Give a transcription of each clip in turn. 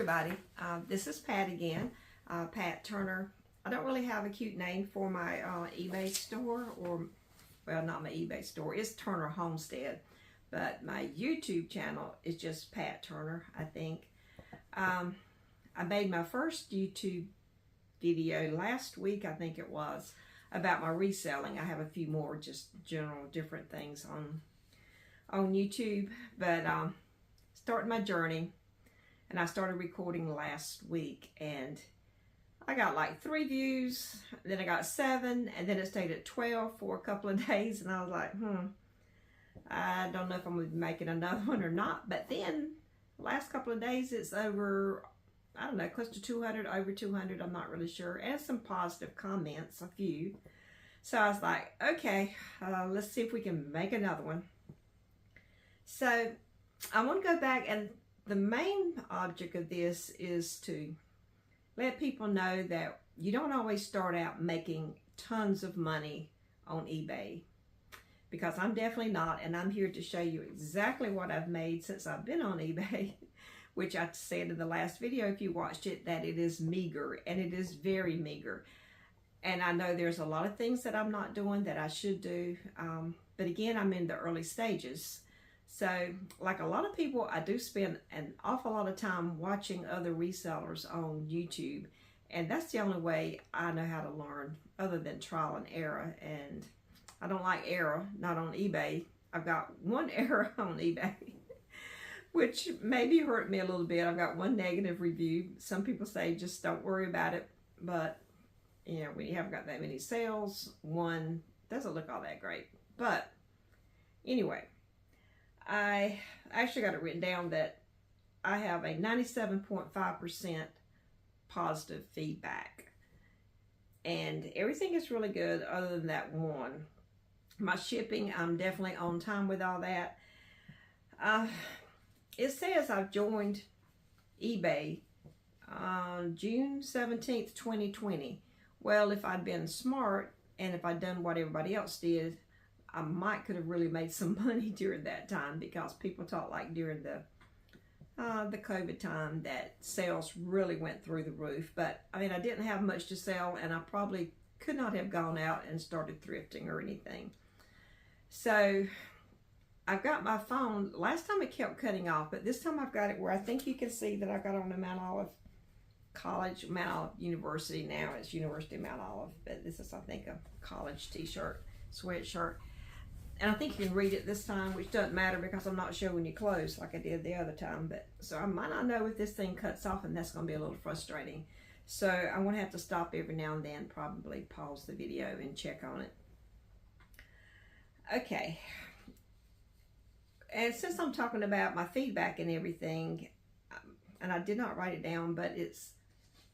everybody, this is Pat again, Pat Turner. I don't really have a cute name for my eBay store, or, well, not my eBay store, it's Turner Homestead, but my YouTube channel is just Pat Turner, I think. I made my first YouTube video last week, I think it was, about my reselling. I have a few more just general different things on YouTube, but starting my journey. And I started recording last week, and I got like 3 views, then I got 7, and then it stayed at 12 for a couple of days, and I was like, I don't know if I'm going to be making another one or not. But then last couple of days it's over, I don't know, close to 200, over 200, I'm not really sure, and some positive comments, a few. So I was like, okay, let's see if we can make another one. So I want to go back, and the main object of this is to let people know that you don't always start out making tons of money on eBay, because I'm definitely not, and I'm here to show you exactly what I've made since I've been on eBay, which I said in the last video, if you watched it, that it is meager, and it is very meager. And I know there's a lot of things that I'm not doing that I should do, but again, I'm in the early stages. So, like a lot of people, I do spend an awful lot of time watching other resellers on YouTube, and that's the only way I know how to learn, other than trial and error. And I don't like error, not on eBay. I've got one error on eBay, which maybe hurt me a little bit. I've got 1 negative review. Some people say just don't worry about it, but you know, when you haven't got that many sales, one doesn't look all that great. But anyway, I actually got it written down that I have a 97.5% positive feedback, and everything is really good other than that one. My shipping, I'm definitely on time with all that. It says I've joined eBay on June 17th, 2020. Well, if I'd been smart and if I'd done what everybody else did, I might could have really made some money during that time, because people talk like during the COVID time that sales really went through the roof. But I mean, I didn't have much to sell, and I probably could not have gone out and started thrifting or anything. So I've got my phone. Last time it kept cutting off, but this time I've got it where I think you can see that I've got on the Mount Olive College, Mount Olive University now. It's University of Mount Olive, but this is, I think, a college t-shirt, sweatshirt. And I think you can read it this time, which doesn't matter because I'm not showing you close like I did the other time. But so I might not know if this thing cuts off, and that's going to be a little frustrating. So I'm going to have to stop every now and then, probably pause the video and check on it. Okay. And since I'm talking about my feedback and everything, and I did not write it down, but it's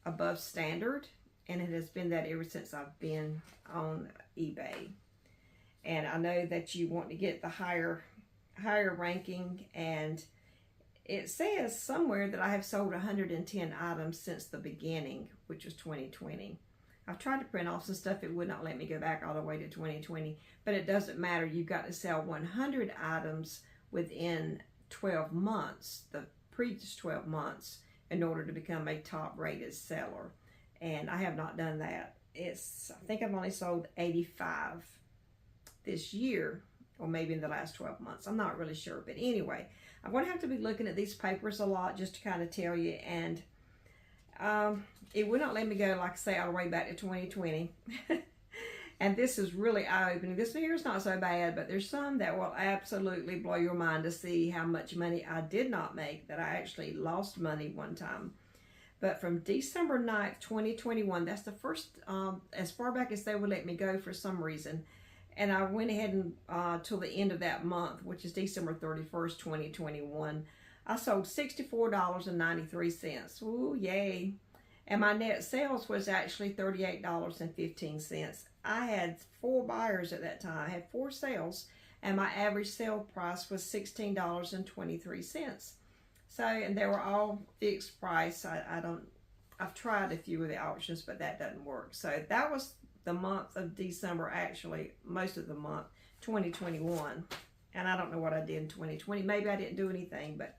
above standard, and it has been that ever since I've been on eBay. And I know that you want to get the higher ranking, and it says somewhere that I have sold 110 items since the beginning, which was 2020. I've tried to print off some stuff. It would not let me go back all the way to 2020, but it doesn't matter. You've got to sell 100 items within 12 months, the previous 12 months, in order to become a top rated seller. And I have not done that. I think I've only sold 85 this year, or maybe in the last 12 months. I'm not really sure, but anyway, I'm going to have to be looking at these papers a lot just to kind of tell you. And it would not let me go, like I say, all the way back to 2020. And this is really eye-opening. This here is not so bad, but there's some that will absolutely blow your mind to see how much money I did not make, that I actually lost money one time. But from December 9th, 2021, that's the first, as far back as they would let me go for some reason. And I went ahead and till the end of that month, which is December 31st, 2021, I sold $64.93. Ooh, yay. And my net sales was actually $38.15. I had 4 buyers at that time. I had 4 sales, and my average sale price was $16.23. So, and they were all fixed price. I've tried a few of the auctions, but that doesn't work. So that was the month of December, actually, most of the month, 2021. And I don't know what I did in 2020. Maybe I didn't do anything, but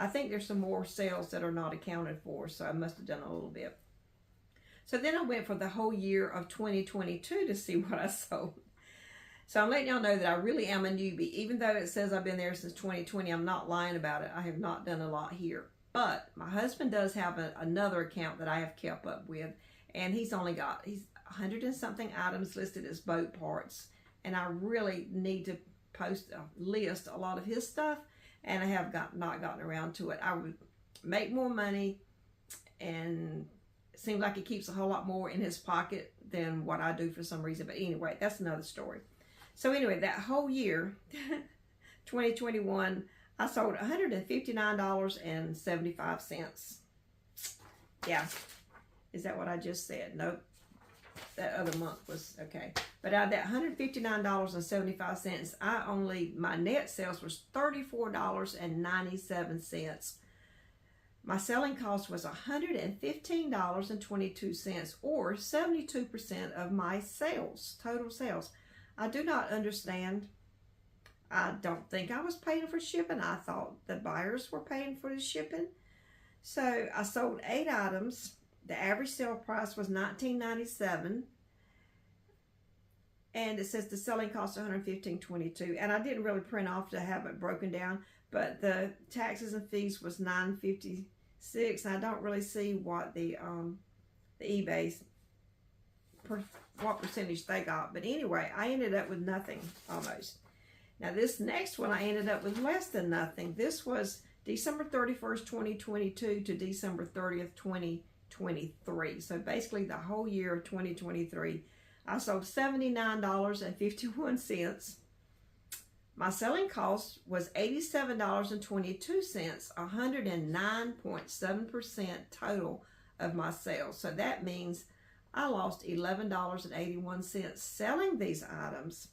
I think there's some more sales that are not accounted for, so I must have done a little bit. So then I went for the whole year of 2022 to see what I sold. So I'm letting y'all know that I really am a newbie. Even though it says I've been there since 2020, I'm not lying about it. I have not done a lot here. But my husband does have another account that I have kept up with. And he's 100 and something items listed as boat parts. And I really need to list a lot of his stuff. And I have not gotten around to it. I would make more money, and it seems like he keeps a whole lot more in his pocket than what I do for some reason. But anyway, that's another story. So anyway, that whole year, 2021, I sold $159.75. Yeah. Is that what I just said? Nope. That other month was okay. But out of that $159.75, my net sales was $34.97. My selling cost was $115.22, or 72% of my sales, total sales. I do not understand. I don't think I was paying for shipping. I thought the buyers were paying for the shipping. So I sold 8 items. The average sale price was $19.97. And it says the selling cost $115.22. And I didn't really print off to have it broken down, but the taxes and fees was $9.56. And I don't really see what the eBay's what percentage they got. But anyway, I ended up with nothing almost. Now this next one, I ended up with less than nothing. This was December 31st, 2022 to December 30th, 2023. So basically the whole year of 2023, I sold $79.51. My selling cost was $87.22, 109.7% total of my sales. So that means I lost $11.81 selling these items.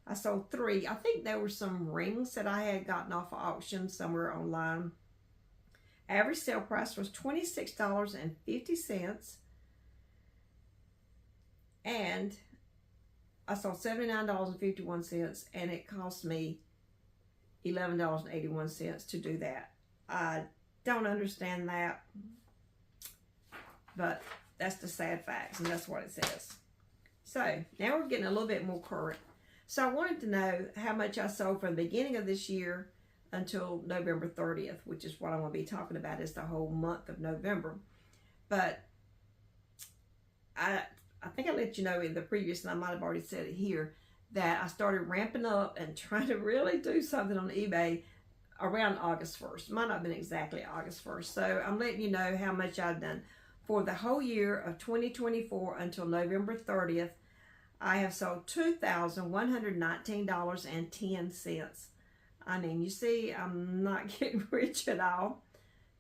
I sold 3. I think there were some rings that I had gotten off of auction somewhere online. Average sale price was $26.50. And I sold $79.51, and it cost me $11.81 to do that. I don't understand that, but that's the sad facts, and that's what it says. So now we're getting a little bit more current. So I wanted to know how much I sold from the beginning of this year until November 30th, which is what I'm going to be talking about, is the whole month of November. But I think I let you know in the previous, and I might have already said it here, that I started ramping up and trying to really do something on eBay around August 1st. Might not have been exactly August 1st. So I'm letting you know how much I've done. For the whole year of 2024 until November 30th, I have sold $2,119.10. I mean, you see, I'm not getting rich at all.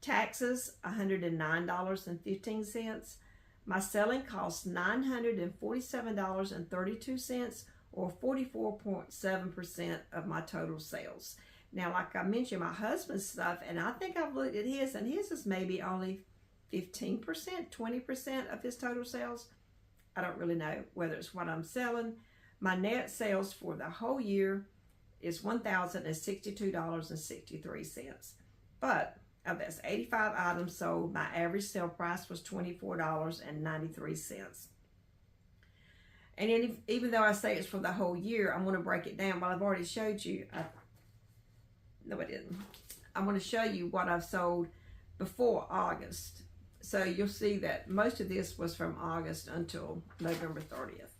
Taxes, $109.15. My selling cost $947.32, or 44.7% of my total sales. Now, like I mentioned, my husband's stuff, and I think I've looked at his, and his is maybe only 15%, 20% of his total sales. I don't really know whether it's what I'm selling. My net sales for the whole year is $1,062.63. But of that's 85 items sold, my average sale price was $24.93. And even though I say it's for the whole year, I'm going to break it down. But I've already showed you. No, I didn't. I'm going to show you what I've sold before August. So you'll see that most of this was from August until November 30th.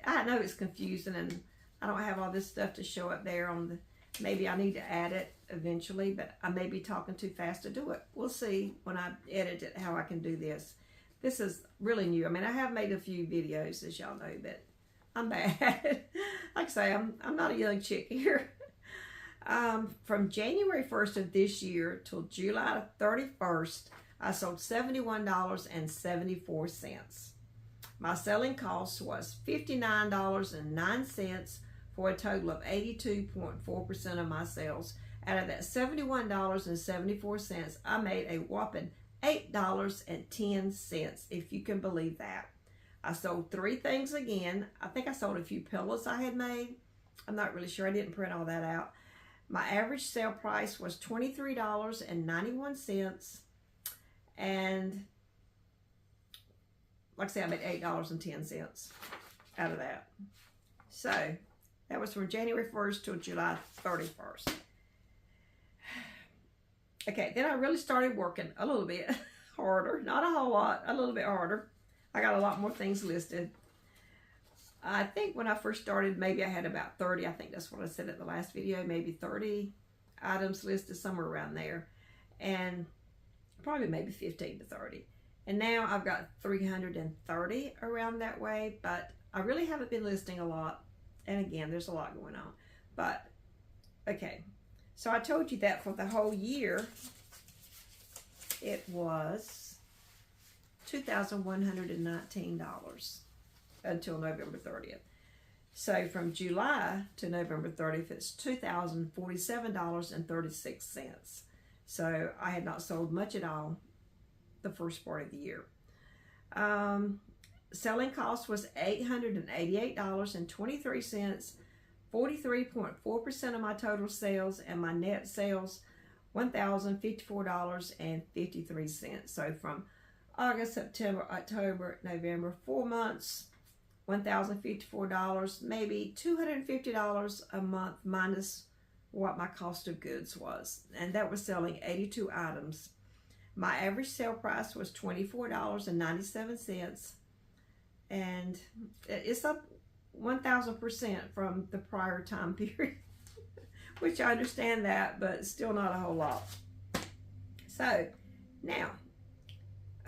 I know it's confusing, and I don't have all this stuff to show up there on the. Maybe I need to add it eventually, but I may be talking too fast to do it. We'll see when I edit it how I can do this. This is really new. I mean, I have made a few videos, as y'all know, but I'm bad. Like I say, I'm not a young chick here. From January 1st of this year till July 31st, I sold $71.74. My selling cost was $59.09 for a total of 82.4% of my sales. Out of that $71.74, I made a whopping $8.10, if you can believe that. I sold 3 things again. I think I sold a few pillows I had made. I'm not really sure. I didn't print all that out. My average sale price was $23.91. And like I said, I made $8.10 out of that. So that was from January 1st to July 31st. Okay, then I really started working a little bit harder. Not a whole lot, a little bit harder. I got a lot more things listed. I think when I first started, maybe I had about 30. I think that's what I said at the last video. Maybe 30 items listed, somewhere around there. And probably maybe 15 to 30. And now I've got 330 around that way. But I really haven't been listing a lot. And again, there's a lot going on. But, okay. So I told you that for the whole year, it was $2,119 until November 30th. So from July to November 30th, it's $2,047.36. So I had not sold much at all the first part of the year. Selling cost was $888.23, 43.4% of my total sales, and my net sales, $1,054.53. So from August, September, October, November, 4 months, $1,054, maybe $250 a month minus what my cost of goods was. And that was selling 82 items. My average sale price was $24.97. And it's up 1,000% from the prior time period, which I understand that, but still not a whole lot. So now,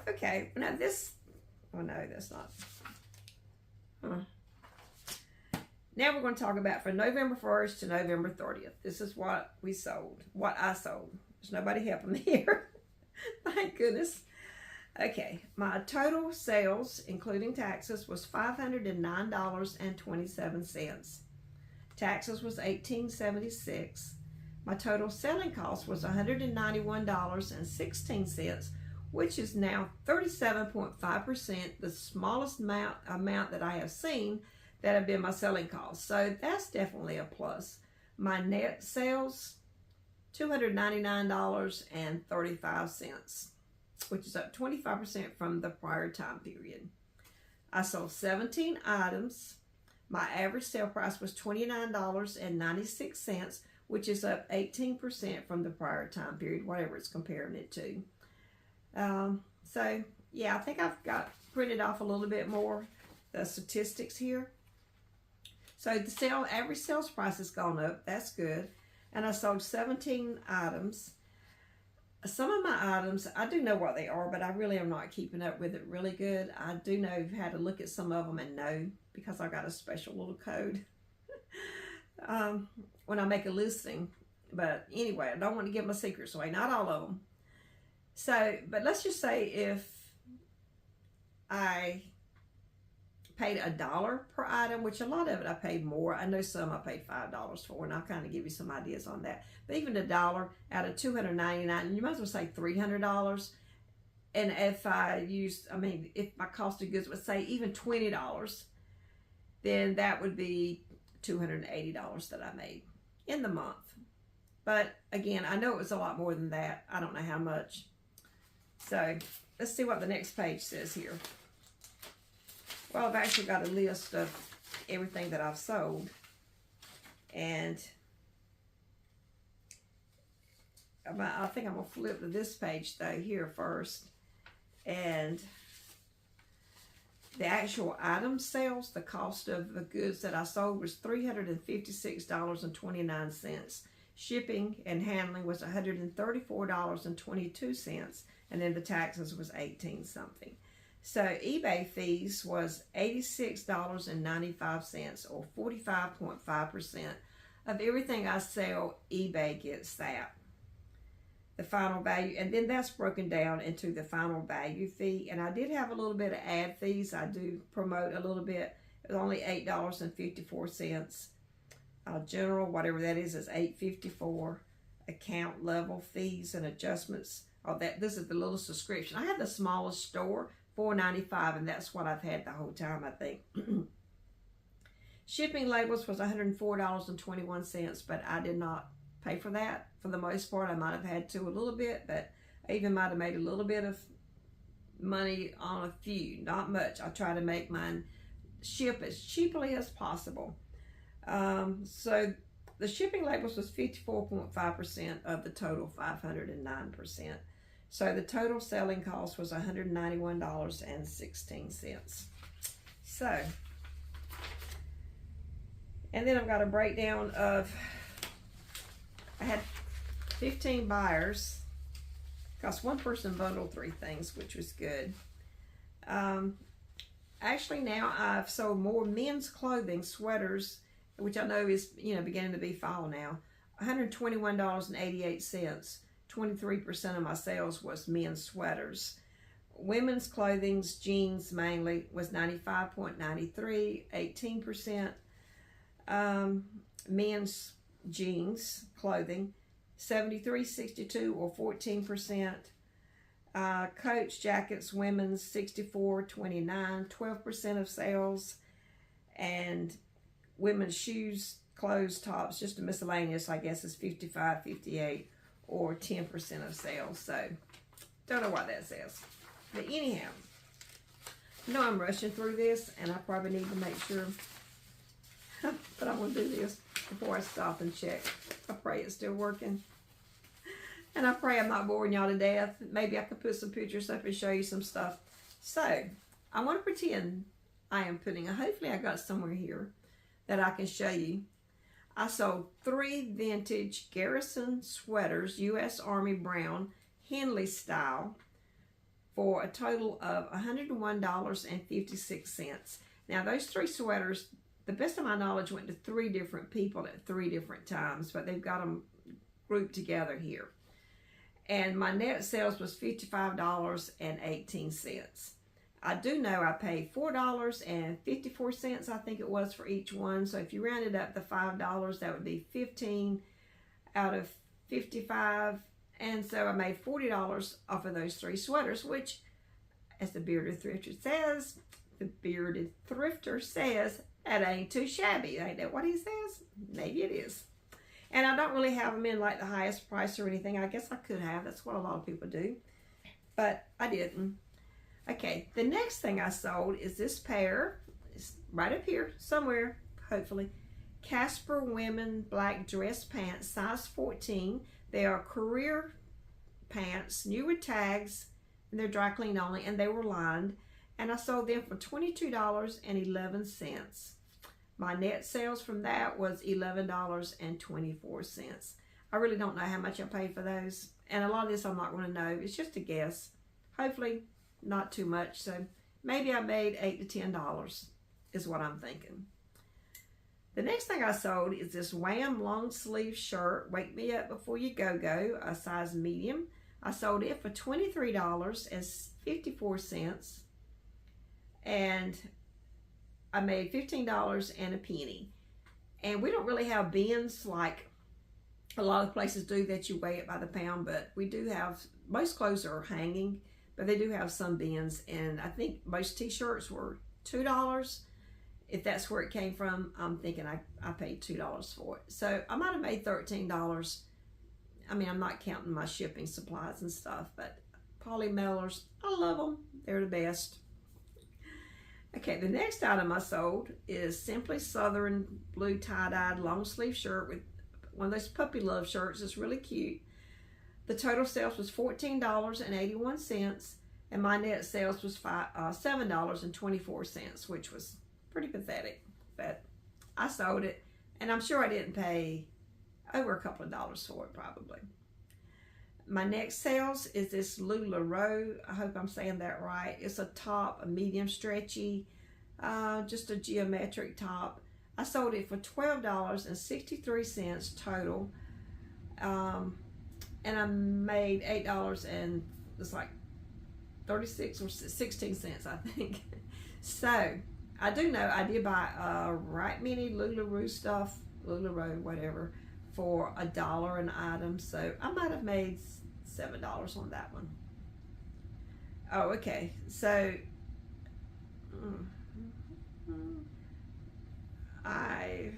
okay, now this, oh no, that's not. Now we're going to talk about from November 1st to November 30th. This is what we sold, what I sold. There's nobody helping me here. Thank goodness. Okay, my total sales, including taxes, was $509.27. Taxes was $18.76. My total selling cost was $191.16, which is now 37.5%, the smallest amount that I have seen that have been my selling costs. So that's definitely a plus. My net sales, $299.35. which is up 25% from the prior time period. I sold 17 items. My average sale price was $29.96, which is up 18% from the prior time period, whatever it's comparing it to. So, yeah, I think I've got printed off a little bit more the statistics here. So the average sales price has gone up. That's good. And I sold 17 items. Some of my items, I do know what they are, but I really am not keeping up with it really good. I do know how to look at some of them and know, because I got a special little code when I make a listing. But anyway, I don't want to give my secrets away, not all of them. So, but let's just say if I paid $1 per item, which a lot of it I paid more. I know some I paid $5 for, and I'll kind of give you some ideas on that. But even $1 out of $299, you might as well say $300. And if I used, if my cost of goods would say even $20, then that would be $280 that I made in the month. But again, I know it was a lot more than that. I don't know how much. So let's see what the next page says here. Well, I've actually got a list of everything that I've sold. And I think I'm going to flip to this page, though, here first. And the actual item sales, the cost of the goods that I sold was $356.29. Shipping and handling was $134.22. And then the taxes was 18 something. So eBay fees was $86.95, or 45.5% of everything I sell. eBay gets that. The final value, and then that's broken down into the final value fee. And I did have a little bit of ad fees. I do promote a little bit. It was only $8.54. General, whatever that is $8.54. Account level fees and adjustments. This is the little subscription. I had the smallest store, $4.95, and that's what I've had the whole time, I think. Shipping labels was $104.21, but I did not pay for that. For the most part, I might have had to a little bit, but I even might have made a little bit of money on a few, not much. I try to make mine ship as cheaply as possible. So the shipping labels was 54.5% of the total 509%. So the total selling cost was $191.16. So, and then I've got a breakdown of, I had 15 buyers, because one person bundled 3 things, which was good. Actually now I've sold more men's clothing, sweaters, which I know is, beginning to be fall now, $121.88. 23% of my sales was men's sweaters. Women's clothing's jeans mainly was 95.93, 18%. Men's jeans clothing, 73.62 or 14%. Coach jackets, women's 64.29, 12% of sales. And women's shoes, clothes, tops, just a miscellaneous, I guess, is 55.58 or 10% of sales. So, don't know what that says. But anyhow, I'm rushing through this, and I probably need to make sure that I want to do this before I stop and check. I pray it's still working. And I pray I'm not boring y'all to death. Maybe I could put some pictures up and show you some stuff. So, I want to pretend I am putting, hopefully I got somewhere here that I can show you. I sold 3 vintage Garrison sweaters, U.S. Army brown, Henley style, for a total of $101.56. Now, those 3 sweaters, the best of my knowledge, went to 3 different people at 3 different times, but they've got them grouped together here. And my net sales was $55.18. I do know I paid $4.54, I think it was, for each one. So if you rounded up the $5, that would be 15 out of 55. And so I made $40 off of those 3 sweaters, which, as the Bearded Thrifter says, that ain't too shabby. Ain't that what he says? Maybe it is. And I don't really have them in like the highest price or anything. I guess I could have. That's what a lot of people do. But I didn't. Okay, the next thing I sold is this pair. It's right up here somewhere, hopefully. Casper women black dress pants, size 14. They are career pants, new with tags, and they're dry clean only, and they were lined. And I sold them for $22.11. My net sales from that was $11.24. I really don't know how much I paid for those. And a lot of this I'm not going to know. It's just a guess. Hopefully not too much. So maybe I made $8 to $10 is what I'm thinking. The next thing I sold is this Wham long sleeve shirt, Wake Me Up Before You Go, a size medium. I sold it for $23.54. And I made $15 and a penny. And we don't really have bins like a lot of places do that you weigh it by the pound, but we do have, most clothes are hanging, but they do have some bins. And I think most t-shirts were $2. If that's where it came from, I'm thinking I paid $2 for it. So I might have made $13. I mean, I'm not counting my shipping supplies and stuff, but poly mailers, I love them. They're the best. Okay, the next item I sold is Simply Southern blue tie-dyed long sleeve shirt with one of those puppy love shirts. It's really cute. The total sales was $14.81, and my net sales was $7.24, which was pretty pathetic, but I sold it, and I'm sure I didn't pay over a couple of dollars for it probably. My next sales is this LuLaRoe. I hope I'm saying that right. It's a top, a medium stretchy, just a geometric top. I sold it for $12.63 total, and I made $8 and it's like 36 or 16 cents, I think. So I do know I did buy right many LuLaRoe stuff, LuLaRoe, whatever, for $1 an item. So I might have made $7 on that one. Oh, okay. So I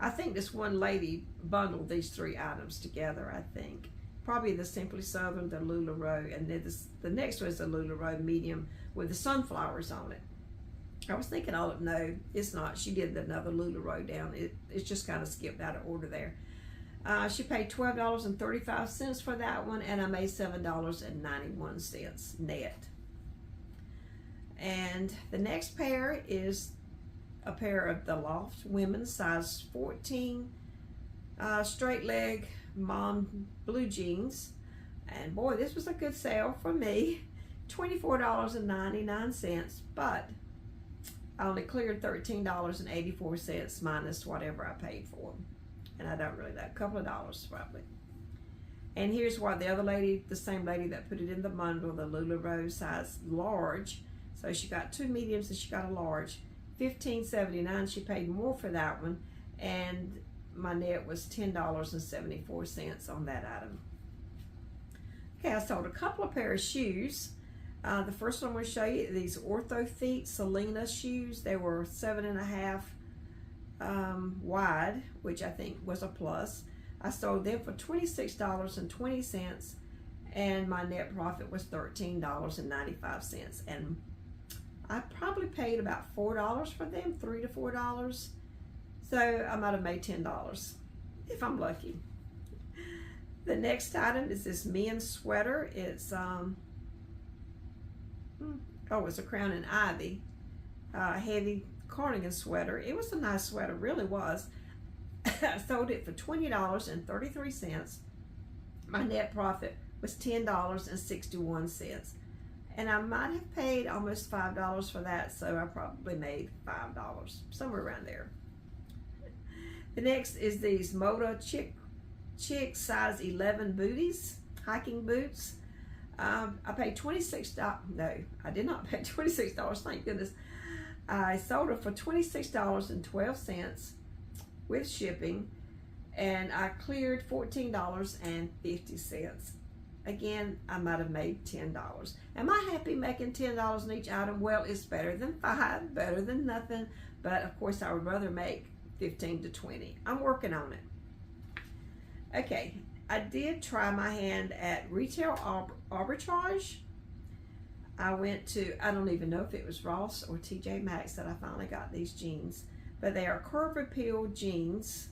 I think this one lady bundled these 3 items together, I think. Probably the Simply Southern, the LuLaRoe, and then the next one is the LuLaRoe medium with the sunflowers on it. I was thinking, oh, no, it's not. She did another LuLaRoe down. It's just kind of skipped out of order there. She paid $12.35 for that one, and I made $7.91 net. And the next pair is a pair of the Loft women's size 14 straight leg mom blue jeans. And boy, this was a good sale for me. $24.99, but I only cleared $13.84 minus whatever I paid for them. And I don't really know, a couple of dollars probably. And here's what the other lady, the same lady that put it in the bundle, the LuLaRoe size large. So she got 2 mediums and she got a large. $15.79. She paid more for that one, and my net was $10.74 on that item. Okay, I sold a couple of pair of shoes. The first one I'm going to show you, these Ortho Feet Selena shoes. They were 7.5 wide, which I think was a plus. I sold them for $26.20, and my net profit was $13.95. And I probably paid about $4 for them, $3 to $4. So I might have made $10 if I'm lucky. The next item is this men's sweater. It's it's a Crown and Ivy heavy cardigan sweater. It was a nice sweater, really was. I sold it for $20.33. My net profit was $10.61. And I might have paid almost $5 for that, so I probably made $5, somewhere around there. The next is these Moda Chick size 11 booties, hiking boots. I paid $26. No, I did not pay $26, thank goodness. I sold it for $26.12 with shipping, and I cleared $14.50. Again, I might have made $10. Am I happy making $10 in each item? Well, it's better than 5, better than nothing, but of course I would rather make 15 to 20. I'm working on it. Okay, I did try my hand at retail arbitrage. I went to, I don't even know if it was Ross or TJ Maxx that I finally got these jeans, but they are curve appeal jeans,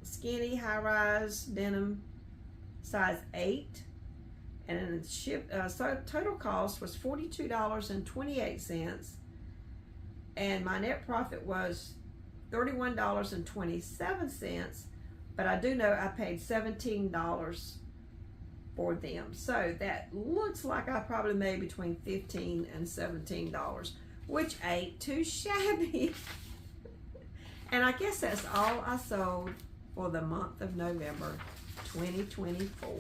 skinny, high-rise denim, size 8, and so total cost was $42.28, and my net profit was $31.27, but I do know I paid $17 for them, so that looks like I probably made between $15 and $17, which ain't too shabby. And I guess that's all I sold for the month of November 2024.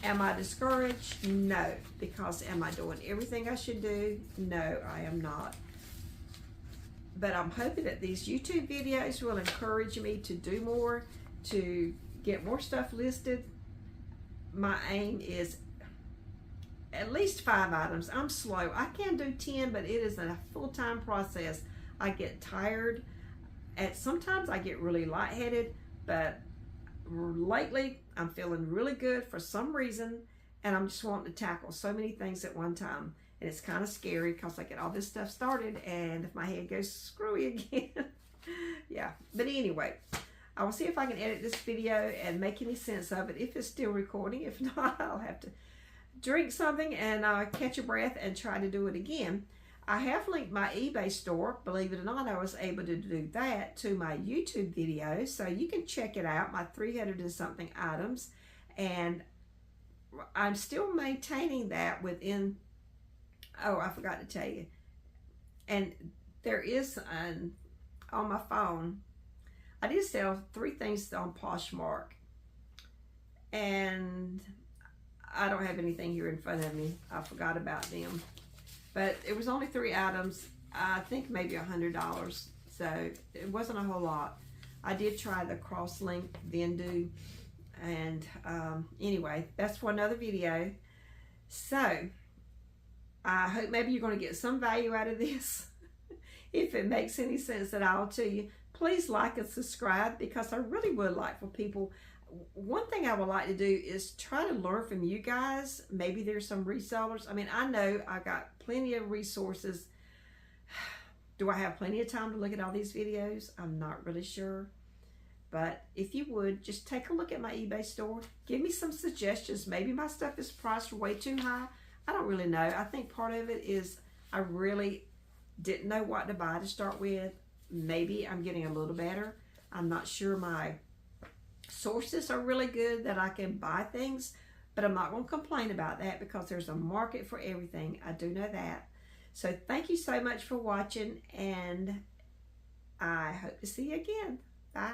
Am I discouraged? No. Because am I doing everything I should do? No, I am not. But I'm hoping that these YouTube videos will encourage me to do more, to get more stuff listed. My aim is at least 5 items. I'm slow. I can do 10, but it is a full-time process. I get tired. Sometimes I get really lightheaded, but lately I'm feeling really good for some reason, and I'm just wanting to tackle so many things at one time. And it's kind of scary because I get all this stuff started, and if my head goes screwy again. Yeah, but anyway, I will see if I can edit this video and make any sense of it, if it's still recording. If not, I'll have to drink something and catch a breath and try to do it again. I have linked my eBay store. Believe it or not, I was able to do that to my YouTube video, so you can check it out, my 300 and something items. And I'm still maintaining that within, oh, I forgot to tell you, and there is on my phone, I did sell 3 things on Poshmark, and I don't have anything here in front of me. I forgot about them. But it was only 3 items, I think maybe $100, so it wasn't a whole lot. I did try the cross-link Vendu, and anyway, that's for another video. So, I hope maybe you're going to get some value out of this. if it makes any sense at all to you. Please like and subscribe, because I really would like for people. One thing I would like to do is try to learn from you guys. Maybe there's some resellers. I mean, I know I've got plenty of resources. Do I have plenty of time to look at all these videos? I'm not really sure. But if you would, just take a look at my eBay store. Give me some suggestions. Maybe my stuff is priced way too high. I don't really know. I think part of it is I really didn't know what to buy to start with. Maybe I'm getting a little better. I'm not sure my sources are really good that I can buy things, but I'm not going to complain about that, because there's a market for everything. I do know that. So thank you so much for watching, and I hope to see you again. Bye.